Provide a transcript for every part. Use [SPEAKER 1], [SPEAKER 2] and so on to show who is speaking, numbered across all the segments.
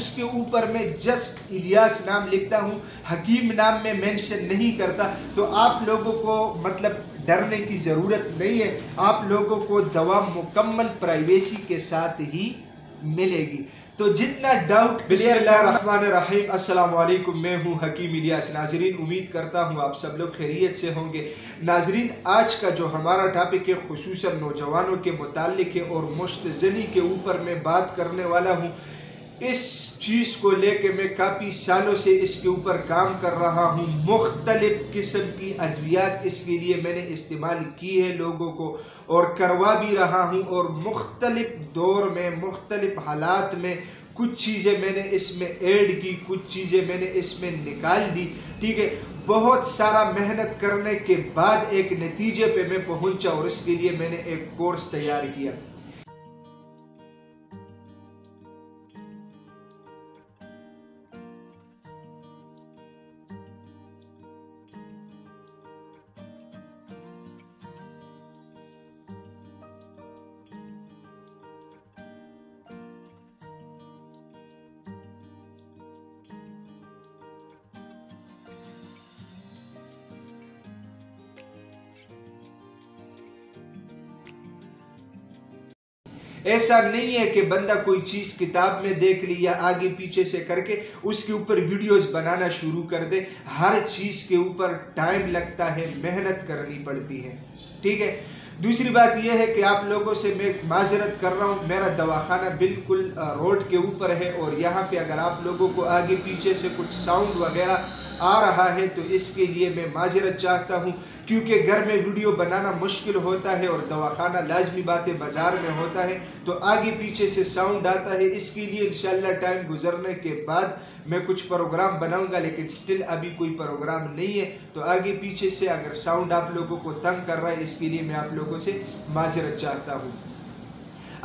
[SPEAKER 1] اس کے اوپر میں جسٹ الیاس نام لکھتا ہوں، حکیم نام میں مینشن نہیں کرتا، تو آپ لوگوں کو مطلب ڈرنے کی ضرورت نہیں ہے، آپ لوگوں کو دوا مکمل پرائیویسی کے ساتھ ہی ملے گی۔ تو جتنا ڈاؤٹ، بسم اللہ الرحمن الرحیم، السلام علیکم، میں ہوں حکیم الیاس۔ ناظرین امید کرتا ہوں آپ سب لوگ خیریت سے ہوں گے۔ ناظرین آج کا جو ہمارا ٹاپک ہے خصوصاً نوجوانوں کے متعلق ہے اور مشت زنی کے اوپر میں بات کرنے والا ہوں۔ اس چیز کو لے کے میں کافی سالوں سے اس کے اوپر کام کر رہا ہوں، مختلف قسم کی ادویات اس کے لیے میں نے استعمال کی ہے لوگوں کو، اور کروا بھی رہا ہوں، اور مختلف دور میں مختلف حالات میں کچھ چیزیں میں نے اس میں ایڈ کی، کچھ چیزیں میں نے اس میں نکال دی، ٹھیک ہے۔ بہت سارا محنت کرنے کے بعد ایک نتیجے پہ میں پہنچا، اور اس کے لیے میں نے ایک کورس تیار کیا۔ ایسا نہیں ہے کہ بندہ کوئی چیز کتاب میں دیکھ لی یا آگے پیچھے سے کر کے اس کے اوپر ویڈیوز بنانا شروع کر دے۔ ہر چیز کے اوپر ٹائم لگتا ہے، محنت کرنی پڑتی ہے، ٹھیک ہے۔ دوسری بات یہ ہے کہ آپ لوگوں سے میں معذرت کر رہا ہوں، میرا دواخانہ بالکل روڈ کے اوپر ہے، اور یہاں پہ اگر آپ لوگوں کو آگے پیچھے سے کچھ ساؤنڈ وغیرہ آ رہا ہے تو اس کے لیے میں معذرت چاہتا ہوں، کیونکہ گھر میں ویڈیو بنانا مشکل ہوتا ہے اور دواخانہ لازمی باتیں بازار میں ہوتا ہے، تو آگے پیچھے سے ساؤنڈ آتا ہے۔ اس کے لیے انشاءاللہ ٹائم گزرنے کے بعد میں کچھ پروگرام بناؤں گا، لیکن سٹل ابھی کوئی پروگرام نہیں ہے، تو آگے پیچھے سے اگر ساؤنڈ آپ لوگوں کو تنگ کر رہا ہے اس کے لیے میں آپ لوگوں سے معذرت چاہتا ہوں۔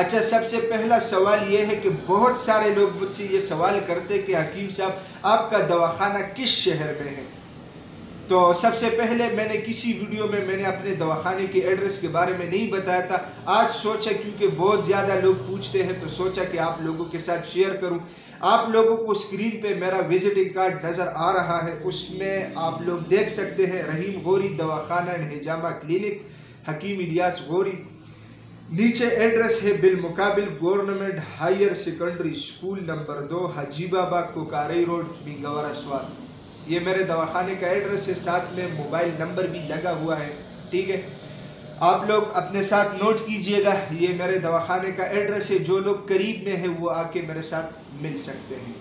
[SPEAKER 1] اچھا، سب سے پہلا سوال یہ ہے کہ بہت سارے لوگ مجھ سے یہ سوال کرتے کہ حکیم صاحب آپ کا دواخانہ کس شہر میں ہے؟ تو سب سے پہلے میں نے کسی ویڈیو میں نے اپنے دواخانے کے ایڈریس کے بارے میں نہیں بتایا تھا۔ آج سوچا کیونکہ بہت زیادہ لوگ پوچھتے ہیں تو سوچا کہ آپ لوگوں کے ساتھ شیئر کروں۔ آپ لوگوں کو اسکرین پہ میرا وزٹنگ کارڈ نظر آ رہا ہے، اس میں آپ لوگ دیکھ سکتے ہیں رحیم غوری دواخانہ ہجامہ کلینک، حکیم الیاس غوری۔ نیچے ایڈریس ہے بالمقابل government higher secondary school number 2، Haji بابا کوکارئی روڈ، مینگورہ سوات۔ یہ میرے دواخانے کا ایڈریس ہے، ساتھ میں موبائل نمبر بھی لگا ہوا ہے، ٹھیک ہے۔ آپ لوگ اپنے ساتھ نوٹ کیجئے گا، یہ میرے دواخانے کا ایڈریس ہے، جو لوگ قریب میں ہیں وہ آ کے میرے ساتھ مل سکتے ہیں۔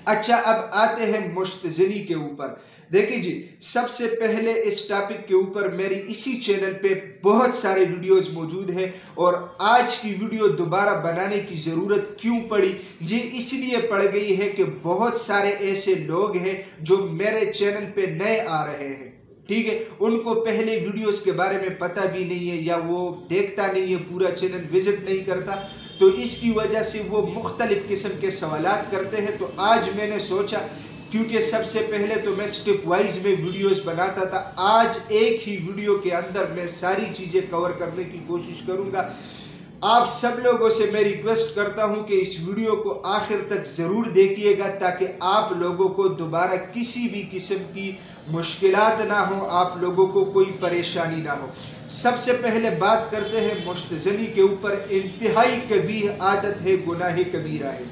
[SPEAKER 1] اچھا، اب آتے ہیں مشت زنی کے اوپر۔ دیکھیں جی، سب سے پہلے اس ٹاپک کے اوپر میری اسی چینل پہ بہت سارے ویڈیوز موجود ہیں، اور آج کی ویڈیو دوبارہ بنانے کی ضرورت کیوں پڑی؟ یہ اس لیے پڑ گئی ہے کہ بہت سارے ایسے لوگ ہیں جو میرے چینل پہ نئے آ رہے ہیں، ٹھیک ہے۔ ان کو پہلے ویڈیوز کے بارے میں پتہ بھی نہیں ہے، یا وہ دیکھتا نہیں ہے، پورا چینل وزٹ نہیں کرتا، تو اس کی وجہ سے وہ مختلف قسم کے سوالات کرتے ہیں۔ تو آج میں نے سوچا، کیونکہ سب سے پہلے تو میں سٹیپ وائز میں ویڈیوز بناتا تھا، آج ایک ہی ویڈیو کے اندر میں ساری چیزیں کور کرنے کی کوشش کروں گا۔ آپ سب لوگوں سے میں ریکویسٹ کرتا ہوں کہ اس ویڈیو کو آخر تک ضرور دیکھیے گا، تاکہ آپ لوگوں کو دوبارہ کسی بھی قسم کی مشکلات نہ ہوں، آپ لوگوں کو کوئی پریشانی نہ ہو۔ سب سے پہلے بات کرتے ہیں مشت زنی کے اوپر۔ انتہائی کبیرہ عادت ہے، گناہ کبیرہ ہے۔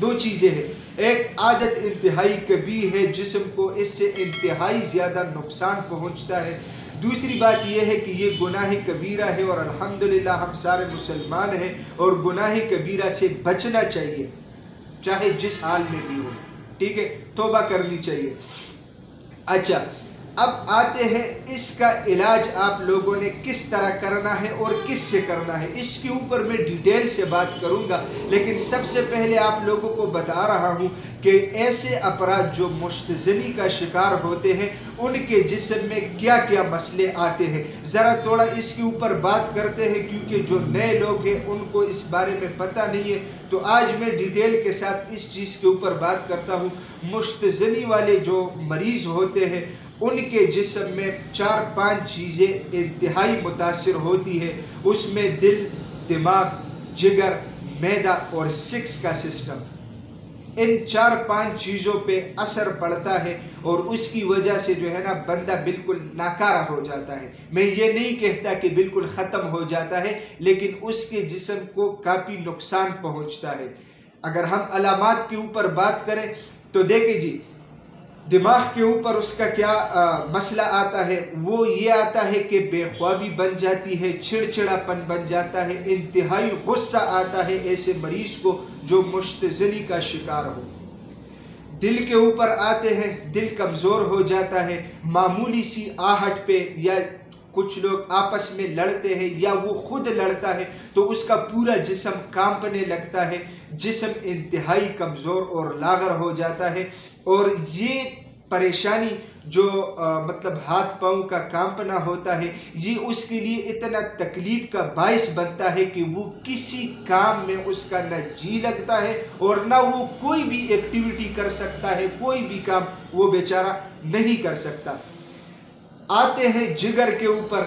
[SPEAKER 1] دو چیزیں ہیں، ایک عادت انتہائی کبیرہ ہے، جسم کو اس سے انتہائی زیادہ نقصان پہنچتا ہے۔ دوسری بات یہ ہے کہ یہ گناہ کبیرہ ہے، اور الحمدللہ ہم سارے مسلمان ہیں، اور گناہ کبیرہ سے بچنا چاہیے، چاہے جس حال میں بھی ہو، ٹھیک ہے، توبہ کرنی چاہیے۔ اچھا، اب آتے ہیں اس کا علاج آپ لوگوں نے کس طرح کرنا ہے اور کس سے کرنا ہے، اس کے اوپر میں ڈیٹیل سے بات کروں گا۔ لیکن سب سے پہلے آپ لوگوں کو بتا رہا ہوں کہ ایسے افراد جو مشت زنی کا شکار ہوتے ہیں ان کے جسم میں کیا کیا مسئلے آتے ہیں، ذرا تھوڑا اس کے اوپر بات کرتے ہیں، کیونکہ جو نئے لوگ ہیں ان کو اس بارے میں پتہ نہیں ہے۔ تو آج میں ڈیٹیل کے ساتھ اس چیز کے اوپر بات کرتا ہوں۔ مشت زنی والے جو مریض ہوتے ہیں ان کے جسم میں 4-5 چیزیں انتہائی متاثر ہوتی ہے، اس میں دل، دماغ، جگر، معدہ اور 6 کا سسٹم، ان 4-5 چیزوں پہ اثر پڑتا ہے اور اس کی وجہ سے جو ہے نا بندہ بالکل ناکارہ ہو جاتا ہے۔ میں یہ نہیں کہتا کہ بالکل ختم ہو جاتا ہے، لیکن اس کے جسم کو کافی نقصان پہنچتا ہے۔ اگر ہم علامات کے اوپر بات کریں تو دیکھیں جی، دماغ کے اوپر اس کا کیا مسئلہ آتا ہے، وہ یہ آتا ہے کہ بے خوابی بن جاتی ہے، چڑچڑاپن بن جاتا ہے، انتہائی غصہ آتا ہے ایسے مریض کو جو مشتزنی کا شکار ہو۔ دل کے اوپر آتے ہیں، دل کمزور ہو جاتا ہے، معمولی سی آہٹ پہ یا کچھ لوگ آپس میں لڑتے ہیں یا وہ خود لڑتا ہے تو اس کا پورا جسم کانپنے لگتا ہے، جسم انتہائی کمزور اور لاغر ہو جاتا ہے۔ اور یہ پریشانی جو مطلب ہاتھ پاؤں کا کانپنا ہوتا ہے، یہ اس کے لیے اتنا تکلیف کا باعث بنتا ہے کہ وہ کسی کام میں اس کا نہ جی لگتا ہے اور نہ وہ کوئی بھی ایکٹیویٹی کر سکتا ہے، کوئی بھی کام وہ بیچارہ نہیں کر سکتا۔ آتے ہیں جگر کے اوپر،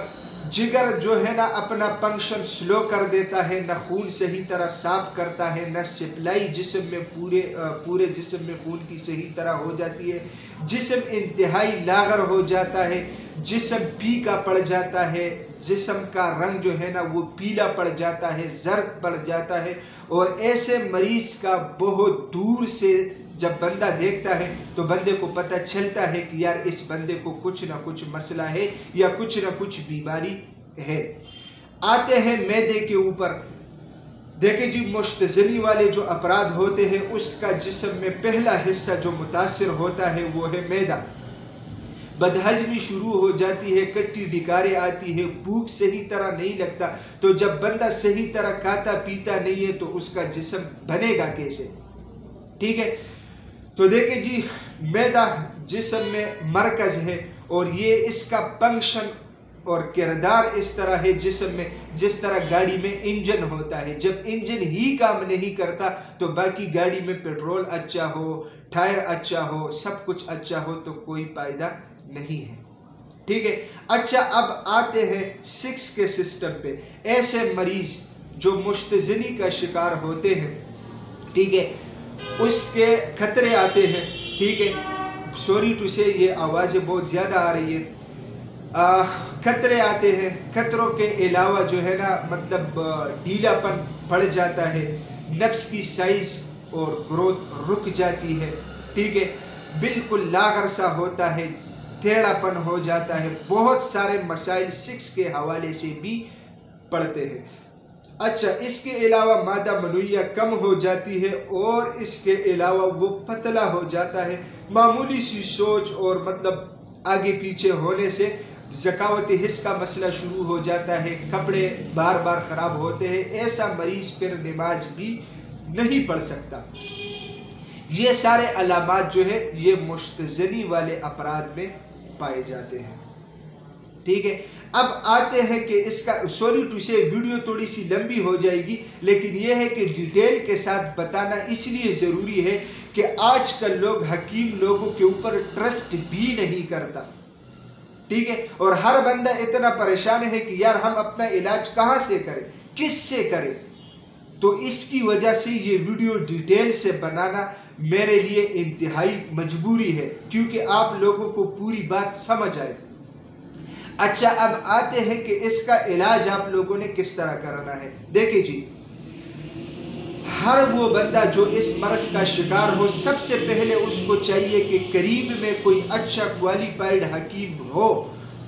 [SPEAKER 1] جگر جو ہے نا اپنا فنکشن سلو کر دیتا ہے، نہ خون صحیح طرح صاف کرتا ہے، نہ سپلائی جسم میں پورے جسم میں خون کی صحیح طرح ہو جاتی ہے، جسم انتہائی لاغر ہو جاتا ہے، جسم پھیکا پڑ جاتا ہے، جسم کا رنگ جو ہے نا وہ پیلا پڑ جاتا ہے، زرد پڑ جاتا ہے۔ اور ایسے مریض کا بہت دور سے جب بندہ دیکھتا ہے تو بندے کو پتہ چلتا ہے کہ یار اس بندے کو کچھ نہ کچھ مسئلہ ہے یا کچھ نہ کچھ بیماری ہے۔ آتے ہیں معدے کے اوپر، دیکھیں جی مشتزنی والے جو افراد ہوتے ہیں اس کا جسم میں پہلا حصہ جو متاثر ہوتا ہے وہ ہے معدہ۔ بدہضمی شروع ہو جاتی ہے، کٹی ڈکاریں آتی ہے، بھوک صحیح طرح نہیں لگتا، تو جب بندہ صحیح طرح کھاتا پیتا نہیں ہے تو اس کا جسم بنے گا کیسے؟ ٹھیک ہے، تو دیکھیں جی معدہ جسم میں مرکز ہے اور یہ اس کا فنکشن اور کردار اس طرح ہے جسم میں جس طرح گاڑی میں انجن ہوتا ہے۔ جب انجن ہی کام نہیں کرتا تو باقی گاڑی میں پیٹرول اچھا ہو، ٹائر اچھا ہو، سب کچھ اچھا ہو تو کوئی فائدہ نہیں ہے۔ ٹھیک ہے، اچھا اب آتے ہیں 6 کے سسٹم پہ۔ ایسے مریض جو مشتزنی کا شکار ہوتے ہیں، ٹھیک ہے، اس کے خطرے آتے ہیں۔ ٹھیک ہے، سوری ٹو سے یہ آوازیں بہت زیادہ آ رہی ہے۔ خطرے آتے ہیں، خطروں کے علاوہ جو ہے نا مطلب ڈھیلا پن پڑ جاتا ہے، نفس کی سائز اور گروتھ رک جاتی ہے۔ ٹھیک ہے، بالکل لاغر سا ہوتا ہے، ٹیڑھا پن ہو جاتا ہے، بہت سارے مسائل 6 کے حوالے سے بھی پڑتے ہیں۔ اچھا، اس کے علاوہ مادہ منویہ کم ہو جاتی ہے اور اس کے علاوہ وہ پتلا ہو جاتا ہے، معمولی سی سوچ اور مطلب آگے پیچھے ہونے سے ذکاوت حس کا مسئلہ شروع ہو جاتا ہے، کپڑے بار بار خراب ہوتے ہیں، ایسا مریض پھر نماز بھی نہیں پڑھ سکتا۔ یہ سارے علامات جو ہے یہ مشتزنی والے افراد میں پائے جاتے ہیں۔ ٹھیک ہے، اب آتے ہیں کہ اس کا سوری ٹو سے ویڈیو تھوڑی سی لمبی ہو جائے گی، لیکن یہ ہے کہ ڈیٹیل کے ساتھ بتانا اس لیے ضروری ہے کہ آج کل لوگ حکیم لوگوں کے اوپر ٹرسٹ بھی نہیں کرتا۔ ٹھیک ہے، اور ہر بندہ اتنا پریشان ہے کہ یار ہم اپنا علاج کہاں سے کریں، کس سے کریں؟ تو اس کی وجہ سے یہ ویڈیو ڈیٹیل سے بنانا میرے لیے انتہائی مجبوری ہے کیونکہ آپ لوگوں کو پوری بات سمجھ آئے۔ اچھا، اب آتے ہیں کہ اس کا علاج آپ لوگوں نے کس طرح کرنا ہے۔ دیکھیں جی، ہر وہ بندہ جو اس مرض کا شکار ہو، سب سے پہلے اس کو چاہیے کہ قریب میں کوئی اچھا کوالیفائڈ حکیم ہو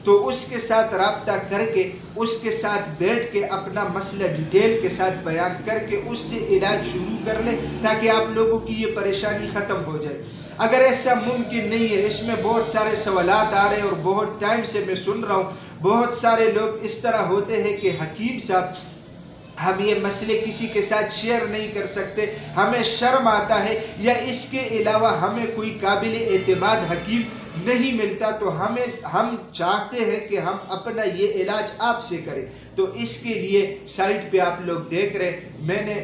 [SPEAKER 1] تو اس کے ساتھ رابطہ کر کے اس کے ساتھ بیٹھ کے اپنا مسئلہ ڈیٹیل کے ساتھ بیان کر کے اس سے علاج شروع کر لیں تاکہ آپ لوگوں کی یہ پریشانی ختم ہو جائے۔ اگر ایسا ممکن نہیں ہے، اس میں بہت سارے سوالات آ رہے ہیں اور بہت ٹائم سے میں سن رہا ہوں، بہت سارے لوگ اس طرح ہوتے ہیں کہ حکیم صاحب ہم یہ مسئلے کسی کے ساتھ شیئر نہیں کر سکتے، ہمیں شرم آتا ہے، یا اس کے علاوہ ہمیں کوئی قابل اعتماد حکیم نہیں ملتا، تو ہم چاہتے ہیں کہ ہم اپنا یہ علاج آپ سے کریں۔ تو اس کے لیے سائٹ پہ آپ لوگ دیکھ رہے ہیں، میں نے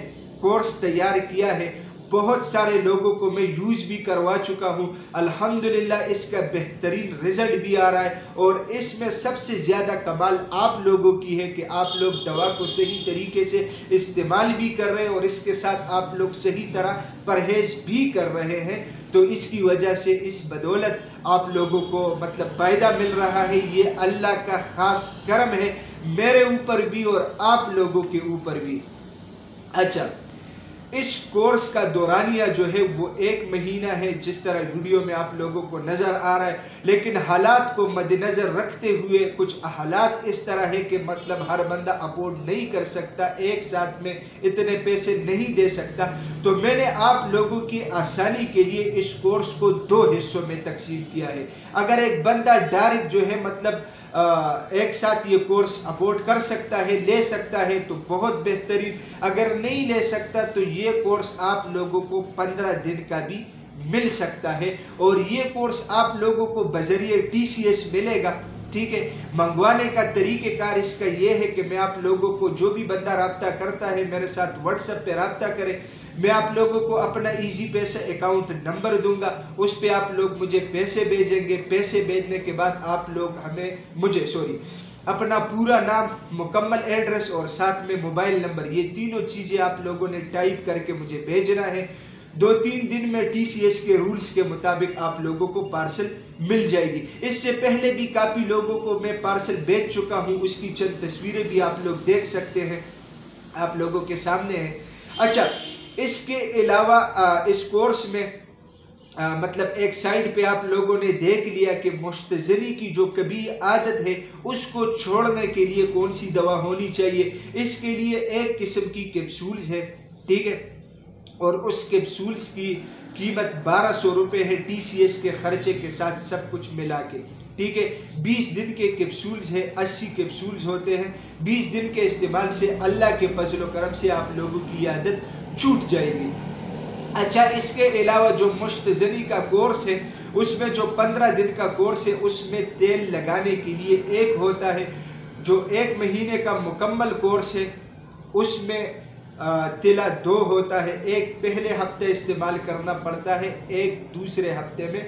[SPEAKER 1] کورس تیار کیا ہے، بہت سارے لوگوں کو میں یوز بھی کروا چکا ہوں، الحمدللہ اس کا بہترین رزلٹ بھی آ رہا ہے، اور اس میں سب سے زیادہ کمال آپ لوگوں کی ہے کہ آپ لوگ دوا کو صحیح طریقے سے استعمال بھی کر رہے ہیں، اور اس کے ساتھ آپ لوگ صحیح طرح پرہیز بھی کر رہے ہیں، تو اس کی وجہ سے اس بدولت آپ لوگوں کو مطلب فائدہ مل رہا ہے۔ یہ اللہ کا خاص کرم ہے میرے اوپر بھی اور آپ لوگوں کے اوپر بھی۔ اچھا، اس کورس کا دورانیہ جو ہے وہ 1 مہینہ ہے، جس طرح ویڈیو میں آپ لوگوں کو نظر آ رہا ہے، لیکن حالات کو مد نظر رکھتے ہوئے کچھ حالات اس طرح ہے کہ مطلب ہر بندہ افورڈ نہیں کر سکتا، ایک ساتھ میں اتنے پیسے نہیں دے سکتا، تو میں نے آپ لوگوں کی آسانی کے لیے اس کورس کو 2 حصوں میں تقسیم کیا ہے۔ اگر ایک بندہ ڈائریکٹ جو ہے مطلب ایک ساتھ یہ کورس افورڈ کر سکتا ہے، لے سکتا ہے تو بہت بہترین، اگر نہیں لے سکتا تو یہ کورس آپ لوگوں کو 15 دن کا بھی مل سکتا ہے، اور یہ کورس آپ لوگوں کو بذریعہ TCS ملے گا، ٹھیک ہے۔ منگوانے کا طریقہ کار اس کا یہ ہے کہ میں آپ لوگوں کو، جو بھی بندہ رابطہ کرتا ہے میرے ساتھ واٹس ایپ پہ رابطہ کرے، میں آپ لوگوں کو اپنا ایزی پیسہ اکاؤنٹ نمبر دوں گا، اس پہ آپ لوگ مجھے پیسے بھیجیں گے، پیسے بھیجنے کے بعد آپ لوگ مجھے اپنا پورا نام، مکمل ایڈریس اور ساتھ میں موبائل نمبر، یہ تینوں چیزیں آپ لوگوں نے ٹائپ کر کے مجھے بھیجنا ہے۔ 2-3 دن میں TCS کے رولز کے مطابق آپ لوگوں کو پارسل مل جائے گی۔ اس سے پہلے بھی کافی لوگوں کو میں پارسل بھیج چکا ہوں، اس کی چند تصویریں بھی آپ لوگ دیکھ سکتے ہیں، آپ لوگوں کے سامنے ہیں۔ اچھا، اس کے علاوہ اس کورس میں مطلب ایک سائڈ پہ آپ لوگوں نے دیکھ لیا کہ مستزنی کی جو کبھی عادت ہے اس کو چھوڑنے کے لیے کون سی دوا ہونی چاہیے۔ اس کے لیے ایک قسم کی کیپسولز ہے، ٹھیک ہے، اور اس کیپسولز کی قیمت 1200 روپے ہے، TCS کے خرچے کے ساتھ سب کچھ ملا کے، ٹھیک ہے۔ 20 دن کے کیپسولز ہے، 80 کیپسولز ہوتے ہیں۔ 20 دن کے استعمال سے اللہ کے فضل و کرم سے آپ لوگوں کی عادت چھوٹ جائے گی۔ اچھا، اس کے علاوہ جو مستزنی کا کورس ہے، اس میں جو 15 دن کا کورس ہے، اس میں تیل لگانے کے لیے ایک ہوتا ہے، جو 1 مہینے کا مکمل کورس ہے اس میں تیلا 2 ہوتا ہے، ایک پہلے ہفتے استعمال کرنا پڑتا ہے، ایک دوسرے ہفتے میں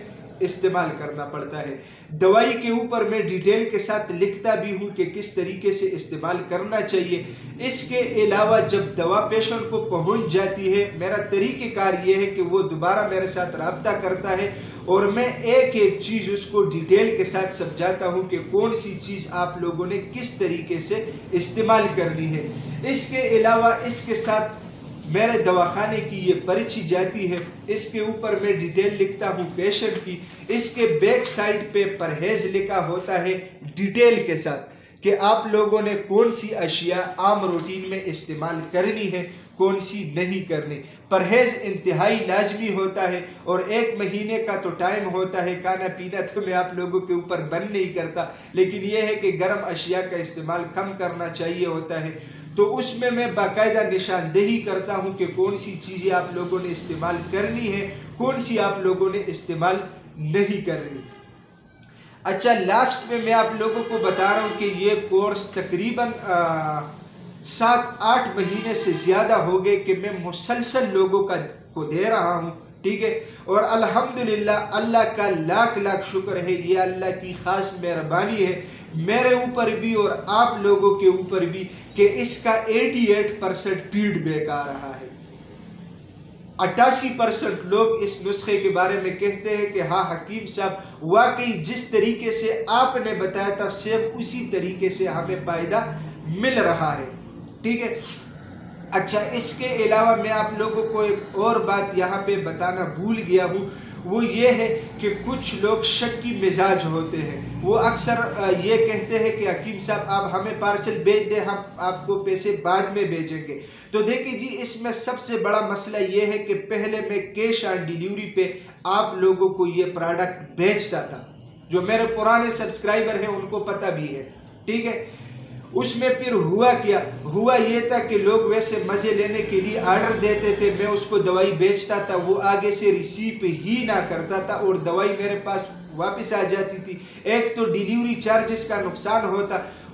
[SPEAKER 1] استعمال کرنا پڑتا ہے۔ دوائی کے اوپر میں ڈیٹیل کے ساتھ لکھتا بھی ہوں کہ کس طریقے سے استعمال کرنا چاہیے۔ اس کے علاوہ جب دوا پیشنٹ کو پہنچ جاتی ہے، میرا طریقہ کار یہ ہے کہ وہ دوبارہ میرے ساتھ رابطہ کرتا ہے، اور میں ایک ایک چیز اس کو ڈیٹیل کے ساتھ سمجھاتا ہوں کہ کون سی چیز آپ لوگوں نے کس طریقے سے استعمال کرنی ہے۔ اس کے علاوہ اس کے ساتھ میرے دواخانے کی یہ پرچی جاتی ہے، اس کے اوپر میں ڈیٹیل لکھتا ہوں پیشنٹ کی، اس کے بیک سائڈ پہ پرہیز لکھا ہوتا ہے ڈیٹیل کے ساتھ کہ آپ لوگوں نے کون سی اشیاء عام روٹین میں استعمال کرنی ہے، کون سی نہیں کرنی۔ پرہیز انتہائی لازمی ہوتا ہے، اور 1 مہینے کا تو ٹائم ہوتا ہے، کھانا پینا تو میں آپ لوگوں کے اوپر بند نہیں کرتا، لیکن یہ ہے کہ گرم اشیاء کا استعمال کم کرنا چاہیے ہوتا ہے، تو اس میں باقاعدہ نشاندہی کرتا ہوں کہ کون سی چیزیں آپ لوگوں نے استعمال کرنی ہے، کون سی آپ لوگوں نے استعمال نہیں کرنی۔ اچھا، لاسٹ میں آپ لوگوں کو بتا رہا ہوں کہ یہ کورس تقریباً 7-8 مہینے سے زیادہ ہو گئے کہ میں مسلسل لوگوں کو دے رہا ہوں، ٹھیک ہے، اور الحمدللہ اللہ کا لاکھ لاکھ شکر ہے، یہ اللہ کی خاص مہربانی ہے میرے اوپر بھی اور آپ لوگوں کے اوپر بھی کہ اس کا 88% فیڈ بیک آ رہا ہے۔ 88% لوگ اس نسخے کے بارے میں کہتے ہیں کہ ہاں حکیم صاحب واقعی جس طریقے سے آپ نے بتایا تھا سیم اسی طریقے سے ہمیں فائدہ مل رہا ہے، ٹھیک ہے۔ اچھا، اس کے علاوہ میں آپ لوگوں کو ایک اور بات یہاں پہ بتانا بھول گیا ہوں، وہ یہ ہے کہ کچھ لوگ شکی مزاج ہوتے ہیں، وہ اکثر یہ کہتے ہیں کہ حکیم صاحب آپ ہمیں پارسل بھیج دیں، ہم آپ کو پیسے بعد میں بھیجیں گے۔ تو دیکھیں جی، اس میں سب سے بڑا مسئلہ یہ ہے کہ پہلے میں کیش آن ڈیلیوری پہ آپ لوگوں کو یہ پروڈکٹ بیچتا تھا، جو میرے پرانے سبسکرائبر ہیں ان کو پتہ بھی ہے، ٹھیک ہے۔ اس میں پھر ہوا یہ تھا کہ لوگ ویسے مزے لینے کے لیے آرڈر دیتے تھے، میں اس کو دوائی بیچتا تھا، وہ آگے سے ریسیو ہی نہ کرتا تھا اور دوائی میرے پاس واپس آ جاتی تھی۔ ایک تو ڈیلیوری چارجز کا نقصان ہوتا،